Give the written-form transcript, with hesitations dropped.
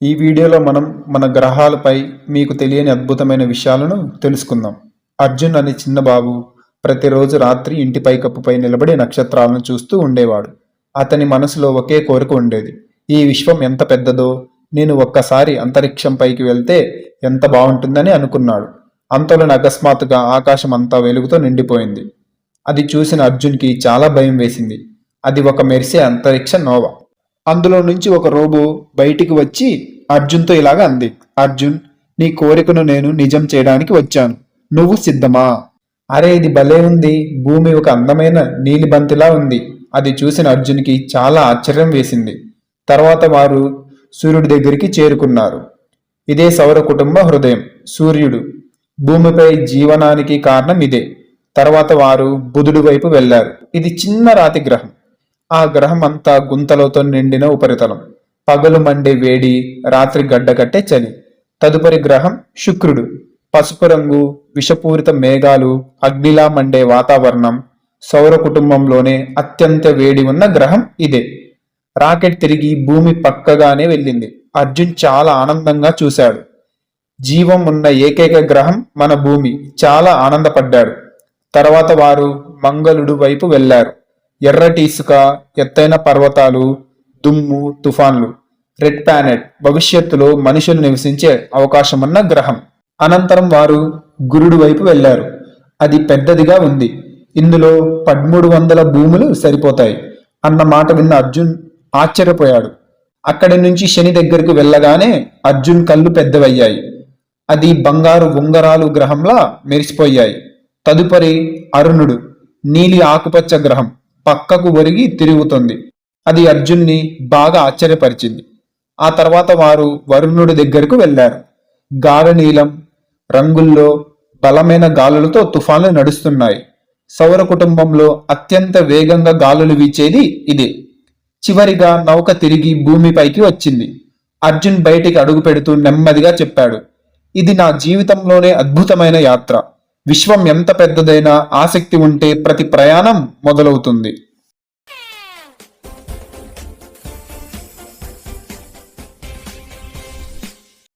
ఈ వీడియోలో మనం మన గ్రహాలపై మీకు తెలియని అద్భుతమైన విషయాలను తెలుసుకుందాం. అర్జున్ అనే చిన్న బాబు ప్రతిరోజు రాత్రి ఇంటి పైకప్పుపై నిలబడి నక్షత్రాలను చూస్తూ ఉండేవాడు. అతని మనసులో ఒకే కోరిక ఉండేది. ఈ విశ్వం ఎంత పెద్దదో, నేను ఒక్కసారి అంతరిక్షం పైకి వెళ్తే ఎంత బాగుంటుందని అనుకున్నాడు. అంతలోనే అకస్మాత్తుగా ఆకాశం అంతా వెలుగుతో నిండిపోయింది. అది చూసిన అర్జున్కి చాలా భయం వేసింది. అది ఒక మెరిసే అంతరిక్ష నోవా. అందులో నుంచి ఒక రోబో బయటికి వచ్చి అర్జున్తో ఇలాగ అంది. అర్జున్, నీ కోరికను నేను నిజం చేయడానికి వచ్చాను. నువ్వు సిద్ధమా? అరే, ఇది భలే ఉంది. భూమి ఒక అందమైన నీలిబంతిలా ఉంది. అది చూసిన అర్జున్కి చాలా ఆశ్చర్యం వేసింది. తర్వాత వారు సూర్యుడి దగ్గరికి చేరుకున్నారు. ఇదే సౌర కుటుంబ హృదయం, సూర్యుడు. భూమిపై జీవనానికి కారణం ఇదే. తర్వాత వారు బుధుడి వైపు వెళ్లారు. ఇది చిన్న రాతి గ్రహం. ఆ గ్రహం అంతా గుంతలతో నిండిన ఉపరితలం. పగలు మండే వేడి, రాత్రి గడ్డకట్టే చలి. తదుపరి గ్రహం శుక్రుడు. పసుపు రంగు, విషపూరిత మేఘాలు, అగ్నిలా మండే వాతావరణం. సౌర కుటుంబంలోనే అత్యంత వేడి ఉన్న గ్రహం ఇదే. రాకెట్ తిరిగి భూమి పక్కగానే వెళ్ళింది. అర్జున్ చాలా ఆనందంగా చూశాడు. జీవం ఉన్న ఏకైక గ్రహం మన భూమి. చాలా ఆనందపడ్డాడు. తర్వాత వారు మంగళుడు వైపు వెళ్లారు. ఎర్రటి ఇసుక, ఎత్తైన పర్వతాలు, దుమ్ము, తుఫాన్లు. రెడ్ ప్లానెట్, భవిష్యత్తులో మనుషులు నివసించే అవకాశమున్న గ్రహం. అనంతరం వారు గురుడు వైపు వెళ్లారు. అది పెద్దదిగా ఉంది. ఇందులో 1300 భూములు సరిపోతాయి అన్న మాట విన్న అర్జున్ ఆశ్చర్యపోయాడు. అక్కడి నుంచి శని దగ్గరకు వెళ్ళగానే అర్జున్ కళ్ళు పెద్దవయ్యాయి. అది బంగారు ఉంగరాలు గ్రహంలా మెరిసిపోయాయి. తదుపరి అరుణుడు, నీలి ఆకుపచ్చ గ్రహం, పక్కకు ఒరిగి తిరుగుతుంది. అది అర్జున్ని బాగా ఆశ్చర్యపరిచింది. ఆ తర్వాత వారు వరుణుడి దగ్గరకు వెళ్లారు. గాఢ నీలం రంగుల్లో బలమైన గాలులతో తుఫాన్లు నడుస్తున్నాయి. సౌర కుటుంబంలో అత్యంత వేగంగా గాలులు వీచేది ఇదే. చివరిగా నౌక తిరిగి భూమిపైకి వచ్చింది. అర్జున్ బయటికి అడుగు పెడుతూ నెమ్మదిగా చెప్పాడు, ఇది నా జీవితంలోనే అద్భుతమైన యాత్ర. విశ్వం ఎంత పెద్దదైనా ఆసక్తి ఉంటే ప్రతి ప్రయాణం మొదలవుతుంది.